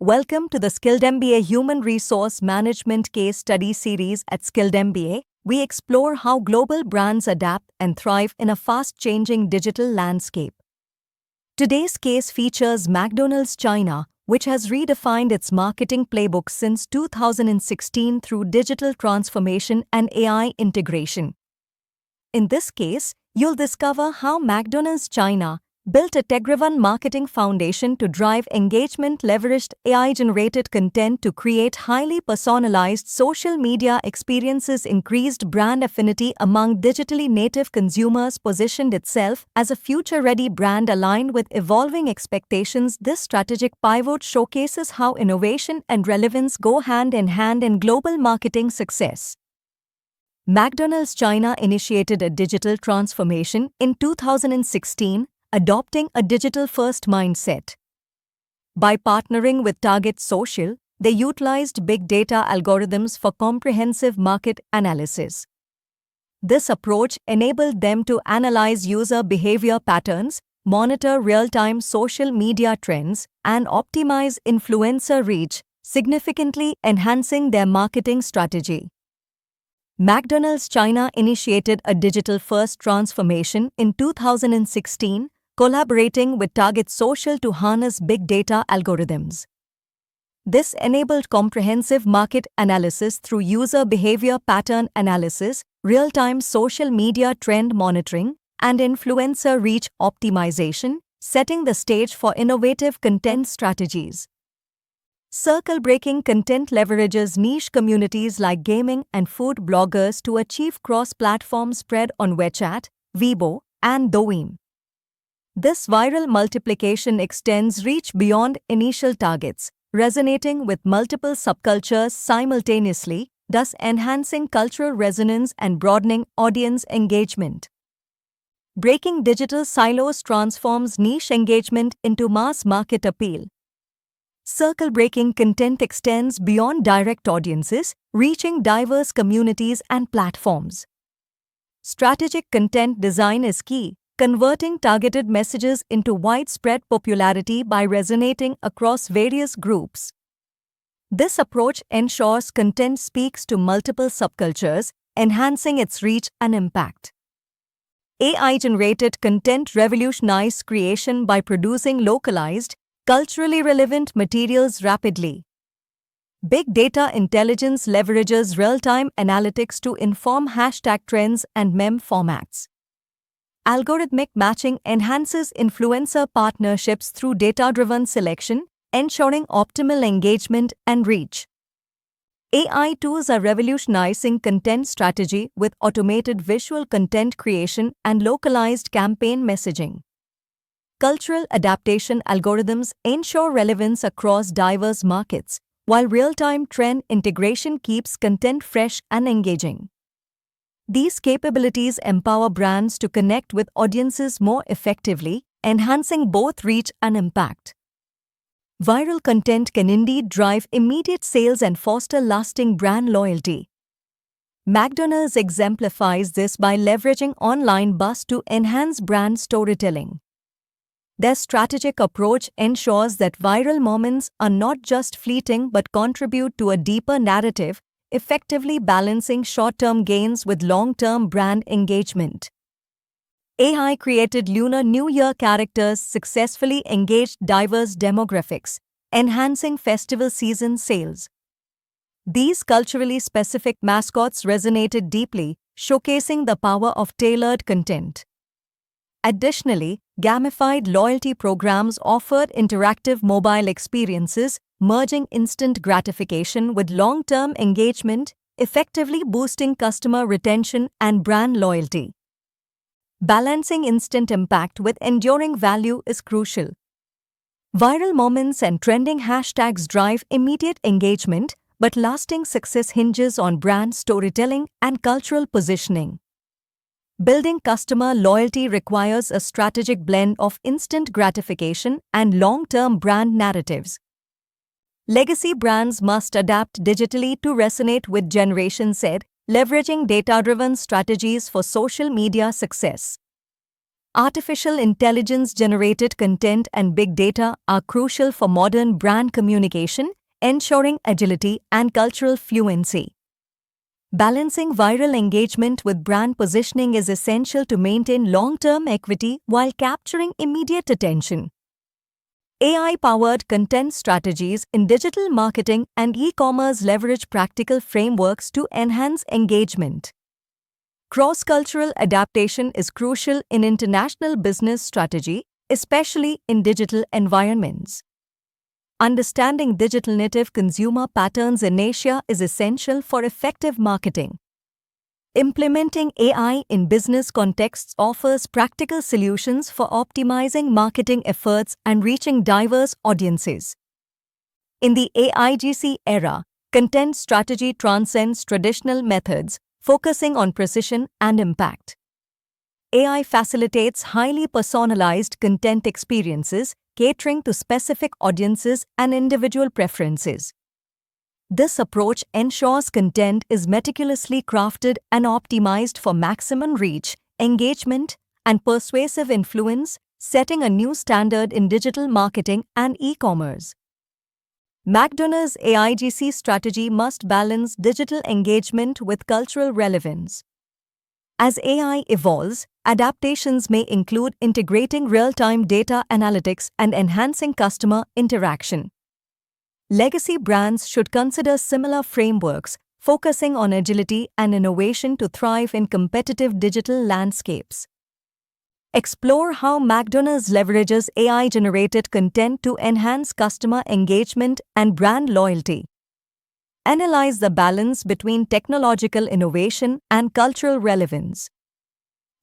Welcome to the Skilled MBA Human Resource Management Case Study Series at Skilled MBA. We explore how global brands adapt and thrive in a fast-changing digital landscape. Today's case features McDonald's China, which has redefined its marketing playbook since 2016 through digital transformation and AI integration. In this case, you'll discover how McDonald's China built a tech-driven marketing foundation to drive engagement, leveraged AI-generated content to create highly personalized social media experiences, increased brand affinity among digitally native consumers, positioned itself as a future-ready brand aligned with evolving expectations. This strategic pivot showcases how innovation and relevance go hand in hand in global marketing success. McDonald's China initiated a digital transformation in 2016, adopting a digital-first mindset. By partnering with Target Social, they utilized big data algorithms for comprehensive market analysis. This approach enabled them to analyze user behavior patterns, monitor real-time social media trends, and optimize influencer reach, significantly enhancing their marketing strategy. McDonald's China initiated a digital-first transformation in 2016, collaborating with Target Social to harness big data algorithms. This enabled comprehensive market analysis through user behavior pattern analysis, real-time social media trend monitoring, and influencer reach optimization, setting the stage for innovative content strategies. Circle-breaking content leverages niche communities like gaming and food bloggers to achieve cross-platform spread on WeChat, Weibo, and Douyin. This viral multiplication extends reach beyond initial targets, resonating with multiple subcultures simultaneously, thus enhancing cultural resonance and broadening audience engagement. Breaking digital silos transforms niche engagement into mass market appeal. Circle-breaking content extends beyond direct audiences, reaching diverse communities and platforms. Strategic content design is key, converting targeted messages into widespread popularity by resonating across various groups. This approach ensures content speaks to multiple subcultures, enhancing its reach and impact. AI-generated content revolutionized creation by producing localized, culturally relevant materials rapidly. Big data intelligence leverages real-time analytics to inform hashtag trends and meme formats. Algorithmic matching enhances influencer partnerships through data-driven selection, ensuring optimal engagement and reach. AI tools are revolutionizing content strategy with automated visual content creation and localized campaign messaging. Cultural adaptation algorithms ensure relevance across diverse markets, while real-time trend integration keeps content fresh and engaging. These capabilities empower brands to connect with audiences more effectively, enhancing both reach and impact. Viral content can indeed drive immediate sales and foster lasting brand loyalty. McDonald's exemplifies this by leveraging online buzz to enhance brand storytelling. Their strategic approach ensures that viral moments are not just fleeting but contribute to a deeper narrative, effectively balancing short-term gains with long-term brand engagement. AI-created Lunar New Year characters successfully engaged diverse demographics, enhancing festival season sales. These culturally specific mascots resonated deeply, showcasing the power of tailored content. Additionally, gamified loyalty programs offered interactive mobile experiences, merging instant gratification with long-term engagement, effectively boosting customer retention and brand loyalty. Balancing instant impact with enduring value is crucial. Viral moments and trending hashtags drive immediate engagement, but lasting success hinges on brand storytelling and cultural positioning. Building customer loyalty requires a strategic blend of instant gratification and long-term brand narratives. Legacy brands must adapt digitally to resonate with Generation Z, leveraging data-driven strategies for social media success. Artificial intelligence generated content and big data are crucial for modern brand communication, ensuring agility and cultural fluency. Balancing viral engagement with brand positioning is essential to maintain long-term equity while capturing immediate attention. AI-powered content strategies in digital marketing and e-commerce leverage practical frameworks to enhance engagement. Cross-cultural adaptation is crucial in international business strategy, especially in digital environments. Understanding digital native consumer patterns in Asia is essential for effective marketing. Implementing AI in business contexts offers practical solutions for optimizing marketing efforts and reaching diverse audiences. In the AIGC era, content strategy transcends traditional methods, focusing on precision and impact. AI facilitates highly personalized content experiences, catering to specific audiences and individual preferences. This approach ensures content is meticulously crafted and optimized for maximum reach, engagement, and persuasive influence, setting a new standard in digital marketing and e-commerce. McDonald's AIGC strategy must balance digital engagement with cultural relevance. As AI evolves, adaptations may include integrating real-time data analytics and enhancing customer interaction. Legacy brands should consider similar frameworks, focusing on agility and innovation to thrive in competitive digital landscapes. Explore how McDonald's leverages AI-generated content to enhance customer engagement and brand loyalty. Analyze the balance between technological innovation and cultural relevance.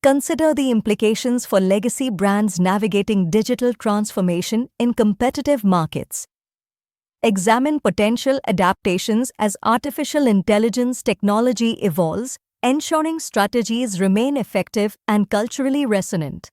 Consider the implications for legacy brands navigating digital transformation in competitive markets. Examine potential adaptations as artificial intelligence technology evolves, ensuring strategies remain effective and culturally resonant.